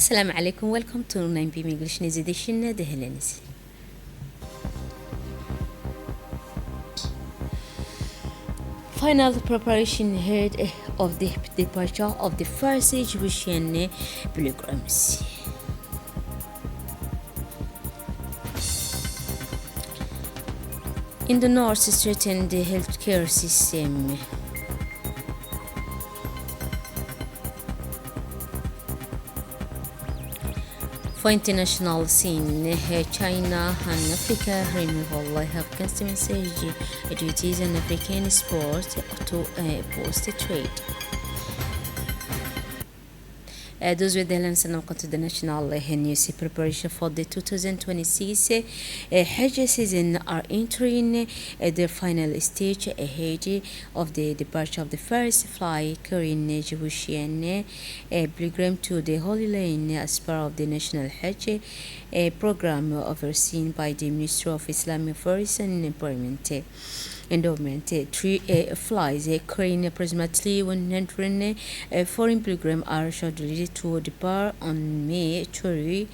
Assalamu alaikum. Welcome to 9 p.m. English News Edition. Dehlenis. Final preparation ahead of the departure of the first Egyptian pilgrims. In the north, strengthened the healthcare system. For international scene, China and Africa renewal have constant message duties and African sport to boost trade. Those were the headlines and welcome to the national news preparation for the 2026 Hajj season are entering their final stage ahead of the departure of the first flight carrying Egyptian pilgrim to the Holy Land as part of the National Hajj program overseen by the Ministry of Islamic Affairs and Employment. Endowment. Three flights carrying approximately 100 foreign pilgrims are scheduled to depart on May 30,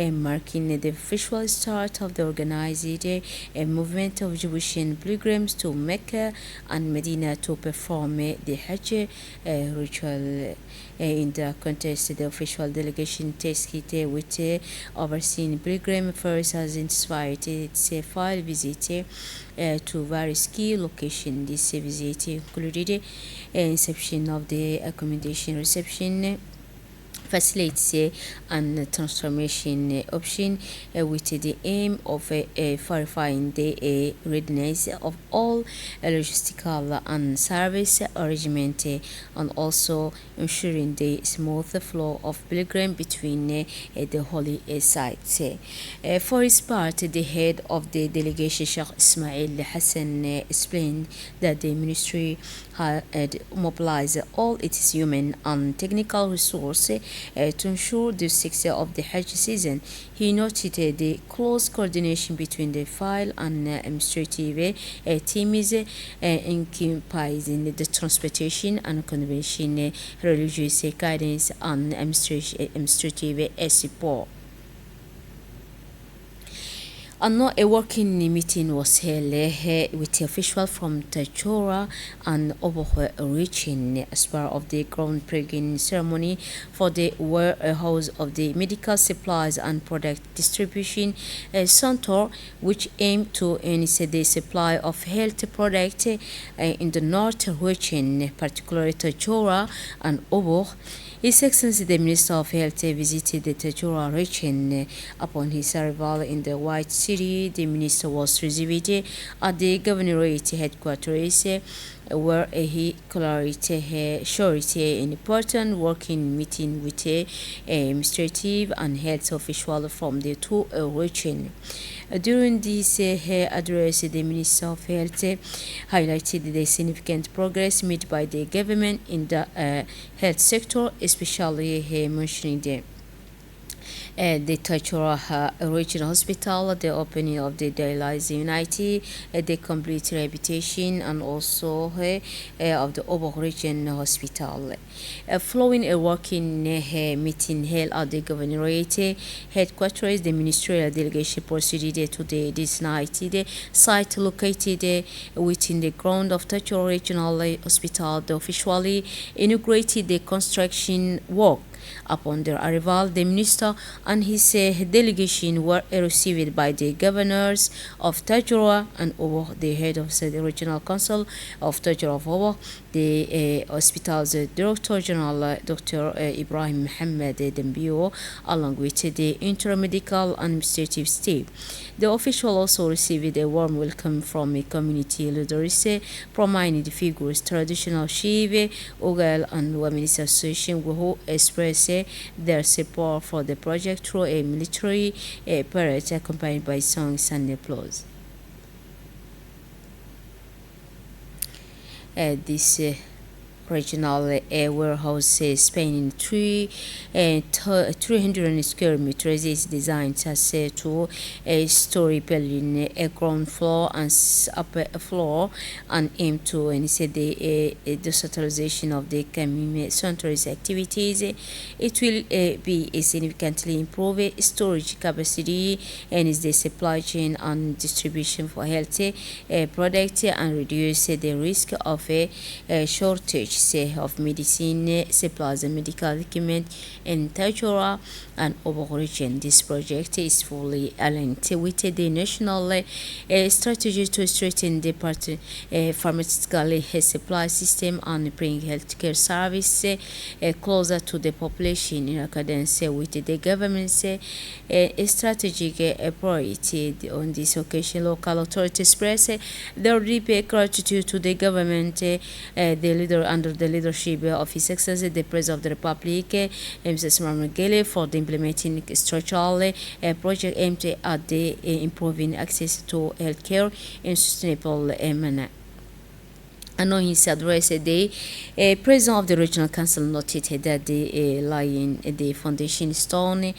marking the official start of the organized movement of Jewish pilgrims to Mecca and Medina to perform the Hajj ritual. In the contest, the official delegation tasked with overseeing pilgrim affairs has intensified its file visit to various key locations. This visit included inception of the accommodation reception facilitates and transformation option with the aim of verifying the readiness of all logistical and service arrangement and also ensuring the smooth flow of pilgrim between the holy sites. For his part, the head of the delegation, Sheikh Ismail Hassan, explained that the ministry had mobilized all its human and technical resources to ensure the success of the Hajj season. He noted the close coordination between the file and administrative teams encompassing the transportation and convention, religious guidance and administrative support. A working meeting was held with the officials from Tachora and Oboh region as part of the groundbreaking ceremony for the warehouse of the medical supplies and product distribution center, which aimed to enhance the supply of health products in the north region, particularly Tachora and Oboh. His Excellency the Minister of Health visited the Tachura region. Upon his arrival in the White City, the Minister was received at the Governorate headquarters where he showed an important working meeting with administrative and health officials from the two regions. During this address, the Minister of Health highlighted the significant progress made by the government in the health sector, especially mentioning the Tachura Regional Hospital, the opening of the Dialysis Unity, the complete rehabilitation, and also of the Oboh Region Hospital. Following a working meeting held at the Governorate headquarters, the ministerial delegation proceeded to the designated site located within the ground of Tachura Regional Hospital. They officially inaugurated the construction work. Upon their arrival, the minister and his delegation were received by the governors of Tajura and Oboh, the head of the regional council of Tajura of Oboh, the hospital's director general, Dr. Ibrahim Mohammed Dembio, along with the intermedical administrative staff. The official also received a warm welcome from community leaders, prominent figures, traditional chief, Ogal and Women's Association, who expressed their support for the project through a military parade accompanied by songs and applause. This regional warehouse spanning 300 square meters is designed as two story building, a ground floor and upper floor, and aim to initiate the decentralization of the community centers activities. It will be a significantly improve storage capacity and is the supply chain and distribution for healthy products and reduce the risk of a shortage of medicine supplies and medical equipment in Tajora and Obo region. This project is fully aligned with the national strategy to strengthen the pharmaceutical supply system and bring healthcare service closer to the population in accordance with the government's strategic priority. On this occasion, local authorities express their deep gratitude to the government, the leader under the leadership of His Excellency the President of the Republic, Mrs. Marmagele, for the implementing structural project aimed at the improving access to healthcare in sustainable manner. And on his address, the president of the regional council noted that the laying the foundation stone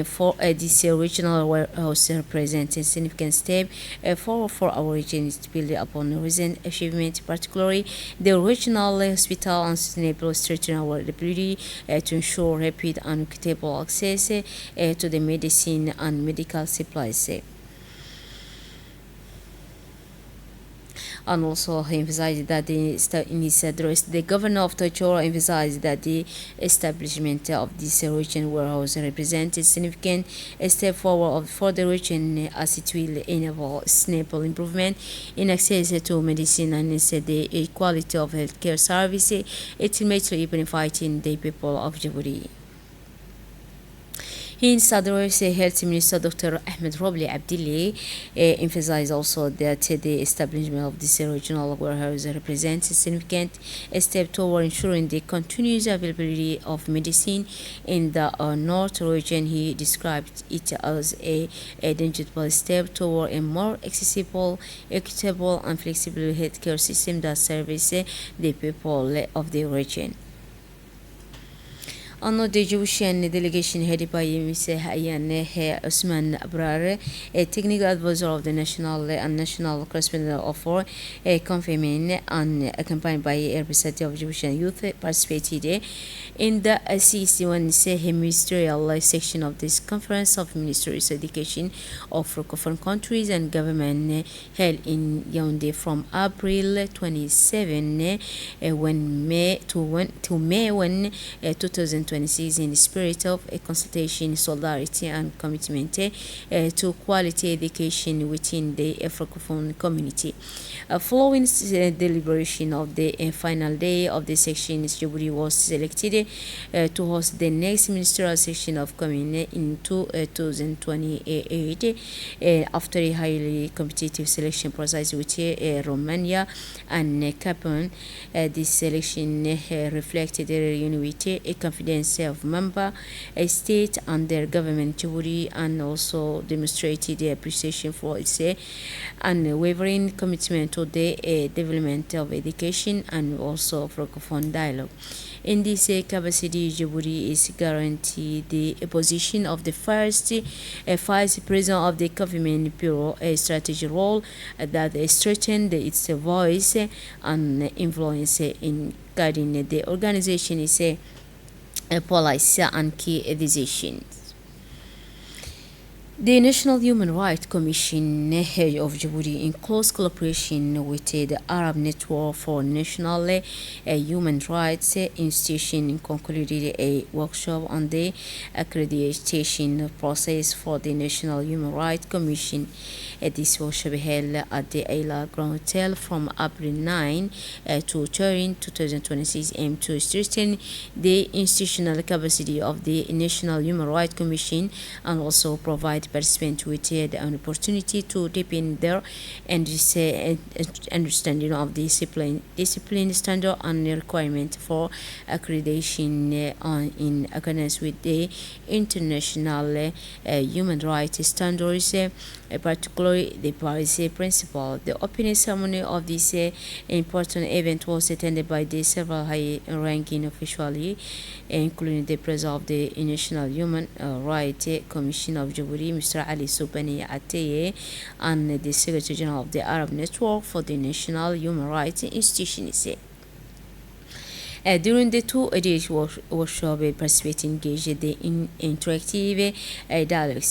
for this regional warehouse represents a significant step for our region to build upon recent achievement, particularly the regional hospital and sustainable strengthening our ability to ensure rapid and equitable access to the medicine and medical supplies. And also emphasized that in his address, the governor of Tajora emphasized that the establishment of this region warehouse represents a significant step forward for the region as it will enable sustainable improvement in access to medicine and the quality of healthcare services, ultimately benefiting the people of Djibouti. In address, Health Minister Dr. Ahmed Robli Abdilli emphasized also that the establishment of this regional warehouse represents a significant step toward ensuring the continuous availability of medicine in the North region. He described it as a tangible step toward a more accessible, equitable, and flexible healthcare system that serves the people of the region. On the Egyptian delegation headed by Mr. Hayyan Usman Abrar, a technical advisor of the national and national correspondent of for confirming and accompanied by a representative of Egyptian youth, participated in the CC1 ministerial section of this conference of ministries of education of Francophone countries and government held in Yaoundé from April 27 May 2026 in the spirit of a consultation, solidarity and commitment to quality education within the Francophone community. Following deliberation of the final day of the section, Djibouti was selected to host the next ministerial section of community in 2028 after a highly competitive selection process with Romania and Cameroon. This selection reflected the unity, a confidence of member state and their government Djibouti, and also demonstrated the appreciation for its unwavering commitment to the development of education and also Francophone dialogue. In this capacity, Djibouti is guaranteed the position of the first vice president of the government bureau, a strategic role that strengthened its voice and influence in guiding the organization is a policy and key decisions. The National Human Rights Commission of Djibouti, in close collaboration with the Arab Network for National Human Rights Institution, concluded a workshop on the accreditation process for the National Human Rights Commission. This workshop held at the Ayla Grand Hotel from April 9 to 13, 2026, aimed to strengthen the institutional capacity of the National Human Rights Commission and also provide participants with an opportunity to deepen their understanding of discipline standard and requirement for accreditation in accordance with the international human rights standards. particularly the Paris Principle. The opening ceremony of this important event was attended by the several high-ranking officials, including the President of the National Human Rights Commission of Djibouti, Mr. Ali Soubani Atteye, and the Secretary General of the Arab Network for the National Human Rights Institutions. During the two-day workshop, participants engaged in interactive dialogue,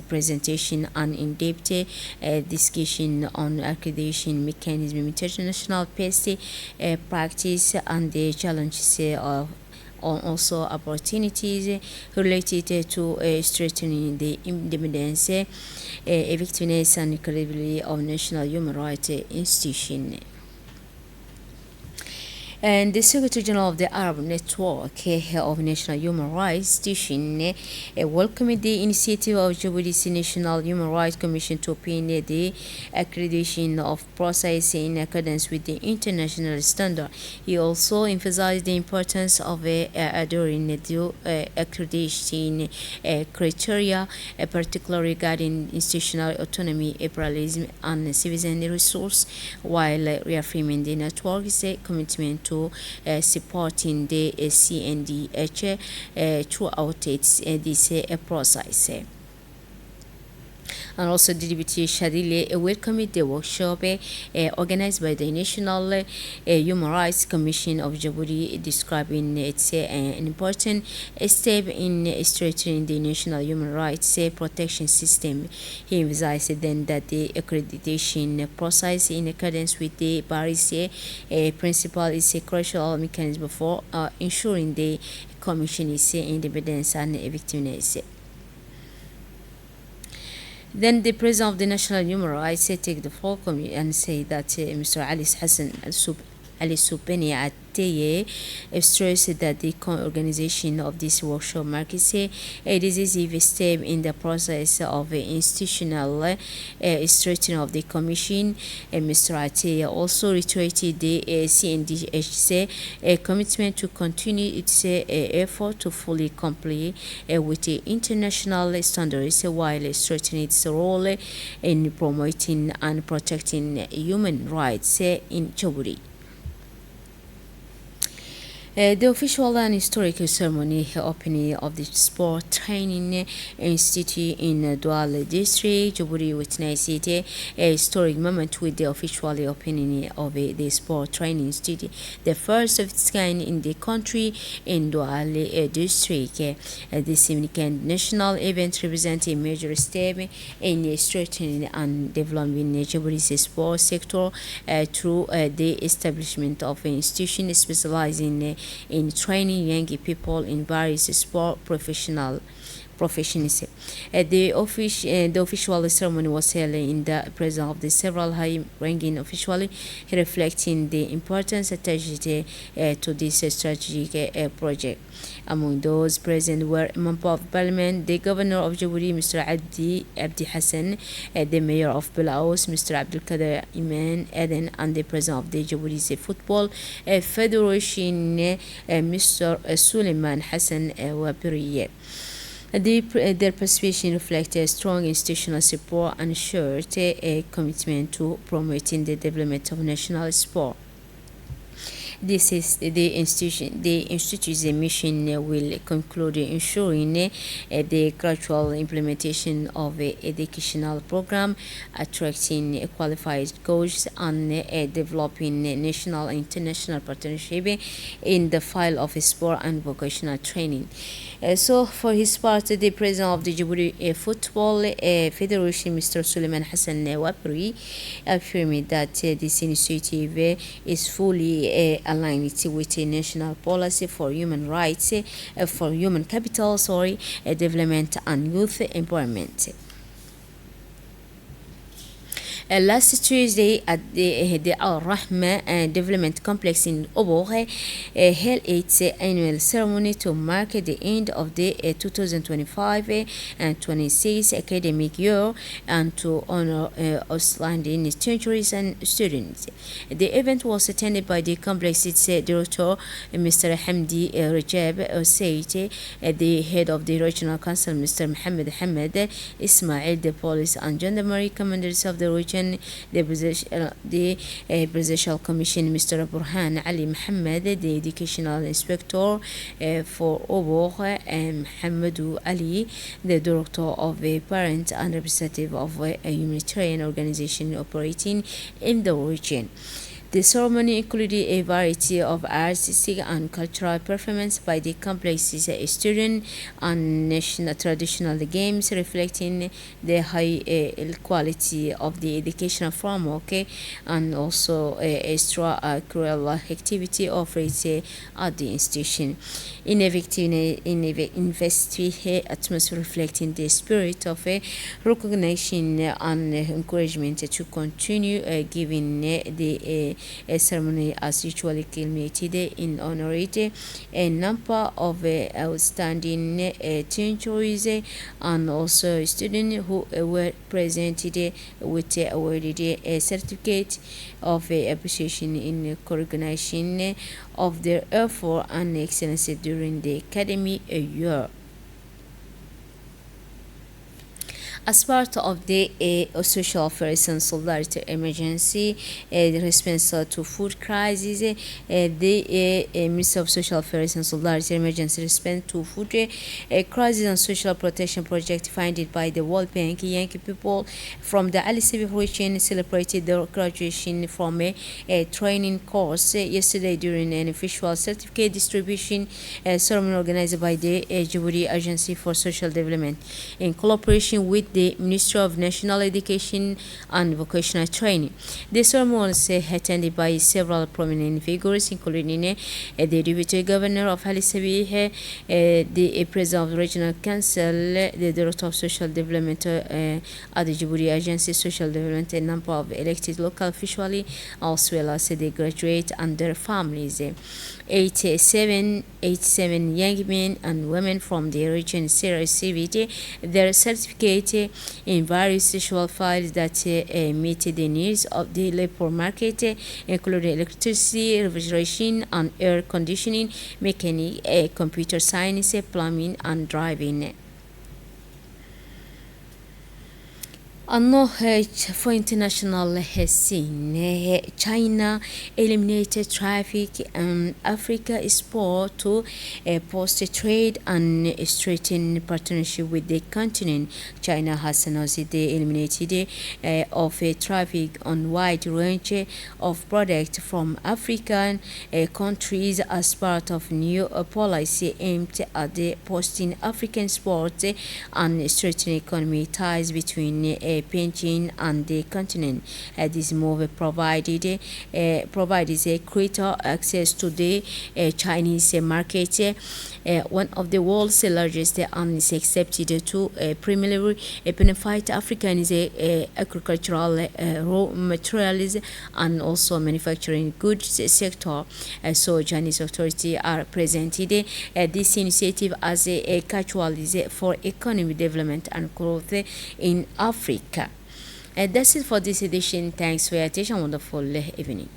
presentation, and in-depth discussion on accreditation mechanism, international best practice, and the challenges of also opportunities related to strengthening the independence, effectiveness, and credibility of national human rights institutions. And the Secretary General of the Arab Network of National Human Rights Institution welcomed the initiative of Djibouti's National Human Rights Commission to obtain the accreditation of process in accordance with the international standard. He also emphasized the importance of adhering to accreditation criteria, particularly regarding institutional autonomy, pluralism, and citizen resource, while reaffirming the network's commitment to supporting the CNDH throughout this process. And also the Deputy Shadile welcomed the workshop organized by the National Human Rights Commission of Djibouti, describing it an important step in strengthening the national human rights protection system. He emphasized then that the accreditation process in accordance with the Paris Principle is a crucial mechanism for ensuring the Commission's independence and effectiveness. Then the President of the National Human Rights take the floor and say that Mr. Ali Hassan Ali Soubani Atteye stressed that the organization of this workshop marks a decisive step in the process of institutional strengthening of the Commission. Mr. Atteye also reiterated the CNDH's commitment to continue its effort to fully comply with the international standards while strengthening its role in promoting and protecting human rights in Djibouti. The official and historical ceremony opening of the Sport Training Institute in Douala District, Djibouti, witnessed a historic moment with the official opening of the Sport Training Institute, the first of its kind in the country in Douala District. This significant national event represents a major step in strengthening and developing Djibouti's sport sector through the establishment of an institution specializing in training young people in various sport professions. The official ceremony was held in the presence of the several high-ranking officials, reflecting the importance attached to this strategic project. Among those present were Member of Parliament, the Governor of Djibouti, Mr. Abdi Hassan, the Mayor of Belaos, Mr. Abdelkader Iman Eden, and the President of the Djibouti Football Federation, Mr. Suleiman Hassan Wapiriye. Their participation reflects a strong institutional support and shared a commitment to promoting the development of national sport. This is the institution. The institute's mission will conclude ensuring the gradual implementation of an educational program, attracting qualified coaches, and developing national and international partnership in the field of sport and vocational training. So, for his part, the President of the Djibouti Football Federation, Mr. Suleiman Hassan Wapri, affirmed that this initiative is fully aligned with a national policy for human rights, for human capital, development and youth empowerment. Last Tuesday at the Al Rahma Development Complex in Obohe held its annual ceremony to mark the end of the 2025 and 26 academic year and to honor outstanding teachers and students. The event was attended by the complex's director, Mr. Hamdi Rajab Said, the head of the regional council, Mr. Mohammed Hamad Ismail, the police and gendarmerie commanders of the region, the Presidential Commission, Mr. Burhan Ali Mohammed, the educational inspector for Obor, Mohammed Ali, the director of a parent and representative of a humanitarian organization operating in the region. The ceremony included a variety of artistic and cultural performance by the complex's students and national traditional games, reflecting the high quality of the educational framework and also extracurricular activity offered at the institution. Investigative atmosphere reflecting the spirit of recognition and encouragement to continue giving the a ceremony as usually culminated in honoring a number of outstanding teachers and also students who were presented with awarded a certificate of appreciation in recognition of their effort and excellence during the academic year. As part of the social affairs and solidarity emergency response to food crisis, the Ministry of Social Affairs and Solidarity Emergency Response to Food Crisis and Social Protection Project funded by the World Bank, young people from the Ali Sabih region celebrated their graduation from a training course yesterday during an official certificate distribution ceremony organized by the Djibouti Agency for Social Development in collaboration with the Ministry of National Education and Vocational Training. The ceremony was attended by several prominent figures, including the Deputy Governor of Ali Sabih, the President of the Regional Council, the Director of Social Development at the Djibouti Agency Social Development, a number of elected local officials, as well as the graduates and their families. 87 young men and women from the region received their certificate in various social fields that meet the needs of the labor market, including electricity, refrigeration and air conditioning, mechanic, computer science, plumbing and driving. For international scene, China eliminated traffic and Africa is poised to post trade and strengthen partnership with the continent. China has announced the eliminated of traffic on wide range of products from African countries as part of new policy aimed at boosting African sports and strengthening economic ties between Beijing and the continent. This move provides greater access to the Chinese market, one of the world's largest, and is accepted to primarily benefit Africans agricultural raw materials and also manufacturing goods sector. So Chinese authorities are presented this initiative as a catalyst for economic development and growth in Africa. That's it for this edition. Thanks for your attention. Wonderful evening.